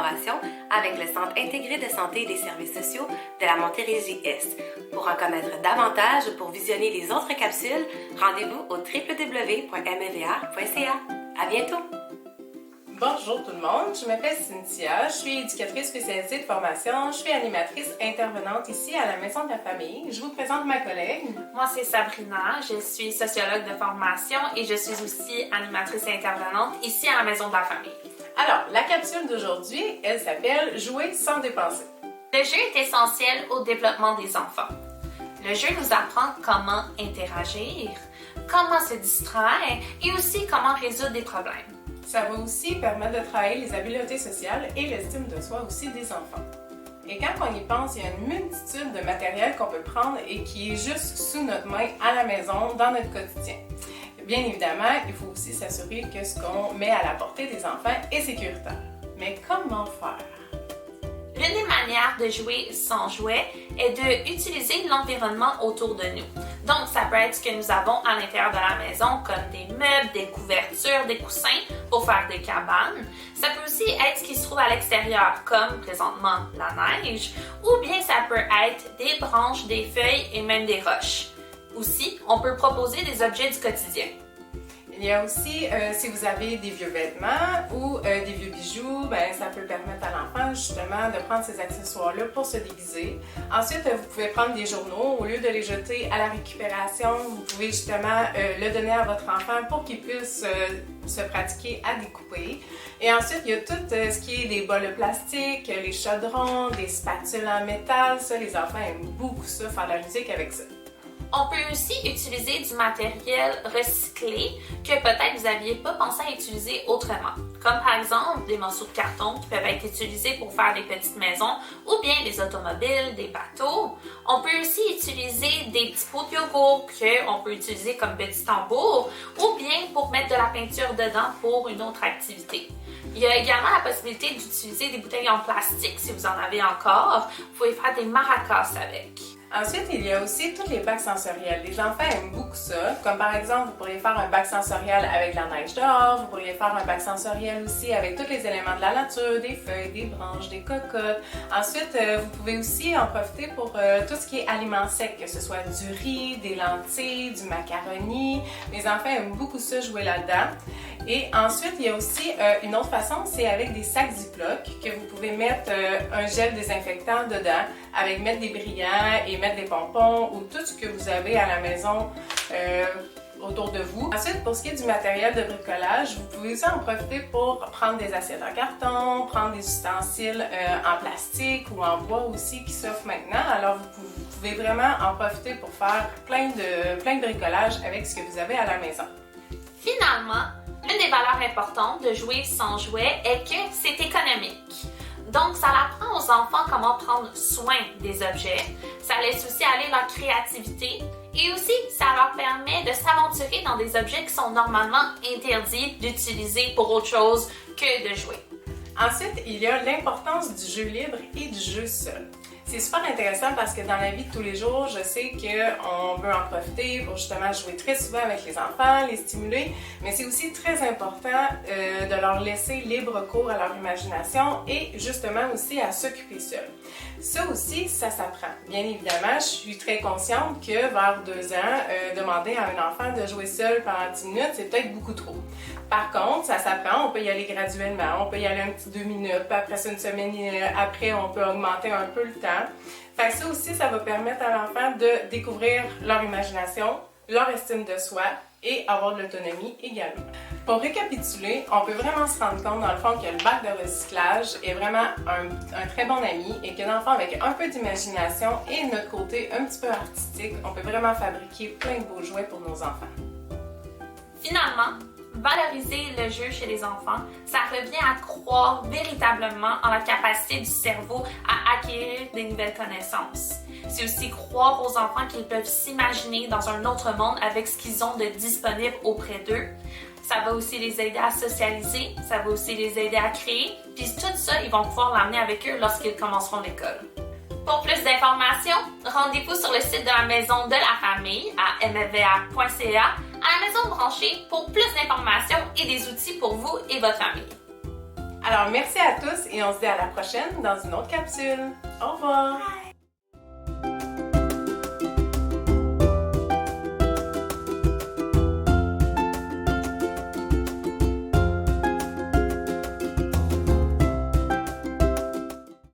collaboration avec le Centre intégré de santé et des services sociaux de la Montérégie-Est. Pour en connaître davantage ou pour visionner les autres capsules, rendez-vous au www.meva.ca. À bientôt! Bonjour tout le monde, je m'appelle Cynthia, je suis éducatrice spécialisée de formation, je suis animatrice intervenante ici à la Maison de la Famille. Je vous présente ma collègue. Moi, c'est Sabrina, je suis sociologue de formation et je suis aussi animatrice intervenante ici à la Maison de la Famille. Alors, la capsule d'aujourd'hui, elle s'appelle « Jouer sans dépenser ». Le jeu est essentiel au développement des enfants. Le jeu nous apprend comment interagir, comment se distraire et aussi comment résoudre des problèmes. Ça va aussi permettre de travailler les habiletés sociales et l'estime de soi aussi des enfants. Et quand on y pense, il y a une multitude de matériel qu'on peut prendre et qui est juste sous notre main à la maison, dans notre quotidien. Bien évidemment, il faut aussi s'assurer que ce qu'on met à la portée des enfants est sécuritaire. Mais comment faire? L'une des manières de jouer sans jouets est d'utiliser l'environnement autour de nous. Donc, ça peut être ce que nous avons à l'intérieur de la maison, comme des meubles, des couvertures, des coussins pour faire des cabanes. Ça peut aussi être ce qui se trouve à l'extérieur, comme présentement la neige, ou bien ça peut être des branches, des feuilles et même des roches. Aussi, on peut proposer des objets du quotidien. Il y a aussi, si vous avez des vieux vêtements ou des vieux bijoux, ben, ça peut permettre à l'enfant justement de prendre ces accessoires-là pour se déguiser. Ensuite, vous pouvez prendre des journaux, au lieu de les jeter à la récupération, vous pouvez justement le donner à votre enfant pour qu'il puisse se pratiquer à découper. Et ensuite, il y a tout ce qui est des bols plastiques, les chaudrons, des spatules en métal. Ça, les enfants aiment beaucoup ça, faire de la musique avec ça. On peut aussi utiliser du matériel recyclé que peut-être vous n'aviez pas pensé à utiliser autrement. Comme par exemple des morceaux de carton qui peuvent être utilisés pour faire des petites maisons ou bien des automobiles, des bateaux. On peut aussi utiliser des petits pots de yogourt qu'on peut utiliser comme petits tambours ou bien pour mettre de la peinture dedans pour une autre activité. Il y a également la possibilité d'utiliser des bouteilles en plastique si vous en avez encore. Vous pouvez faire des maracas avec. Ensuite, il y a aussi tous les bacs sensoriels. Les enfants aiment beaucoup ça. Comme par exemple, vous pourriez faire un bac sensoriel avec la neige dehors, vous pourriez faire un bac sensoriel aussi avec tous les éléments de la nature, des feuilles, des branches, des cocottes. Ensuite, vous pouvez aussi en profiter pour tout ce qui est aliments secs, que ce soit du riz, des lentilles, du macaroni. Les enfants aiment beaucoup ça, jouer là-dedans. Et ensuite, il y a aussi une autre façon, c'est avec des sacs Ziploc que vous pouvez mettre un gel désinfectant dedans, avec mettre des brillants et mettre des pompons ou tout ce que vous avez à la maison autour de vous. Ensuite, pour ce qui est du matériel de bricolage, vous pouvez aussi en profiter pour prendre des assiettes en carton, prendre des ustensiles en plastique ou en bois aussi qui s'offrent maintenant. Alors, vous pouvez vraiment en profiter pour faire plein de bricolage avec ce que vous avez à la maison. Finalement, l'une des valeurs importantes de jouer sans jouets est que c'est économique. Donc, ça apprend aux enfants comment prendre soin des objets. Ça laisse aussi aller leur créativité. Et aussi, ça leur permet de s'aventurer dans des objets qui sont normalement interdits d'utiliser pour autre chose que de jouer. Ensuite, il y a l'importance du jeu libre et du jeu seul. C'est super intéressant parce que dans la vie de tous les jours, je sais qu'on veut en profiter pour justement jouer très souvent avec les enfants, les stimuler, mais c'est aussi très important de leur laisser libre cours à leur imagination et justement aussi à s'occuper seuls. Ça aussi, ça s'apprend. Bien évidemment, je suis très consciente que vers 2 ans, demander à un enfant de jouer seul pendant 10 minutes, c'est peut-être beaucoup trop. Par contre, ça s'apprend, on peut y aller graduellement, on peut y aller un petit 2 minutes, puis après ça, une semaine après, on peut augmenter un peu le temps. Fait que ça aussi, ça va permettre à l'enfant de découvrir leur imagination, leur estime de soi et avoir de l'autonomie également. Pour récapituler, on peut vraiment se rendre compte dans le fond que le bac de recyclage est vraiment un très bon ami et que l'enfant avec un peu d'imagination et notre côté un petit peu artistique, on peut vraiment fabriquer plein de beaux jouets pour nos enfants. Finalement, valoriser le jeu chez les enfants, ça revient à croire véritablement en la capacité du cerveau à acquérir des nouvelles connaissances. C'est aussi croire aux enfants qu'ils peuvent s'imaginer dans un autre monde avec ce qu'ils ont de disponible auprès d'eux. Ça va aussi les aider à socialiser, ça va aussi les aider à créer, puis tout ça, ils vont pouvoir l'amener avec eux lorsqu'ils commenceront l'école. Pour plus d'informations, rendez-vous sur le site de la Maison de la Famille à mfva.ca, à la Maison branchée pour plus d'informations et des outils pour vous et votre famille. Alors, merci à tous et on se dit à la prochaine dans une autre capsule. Au revoir!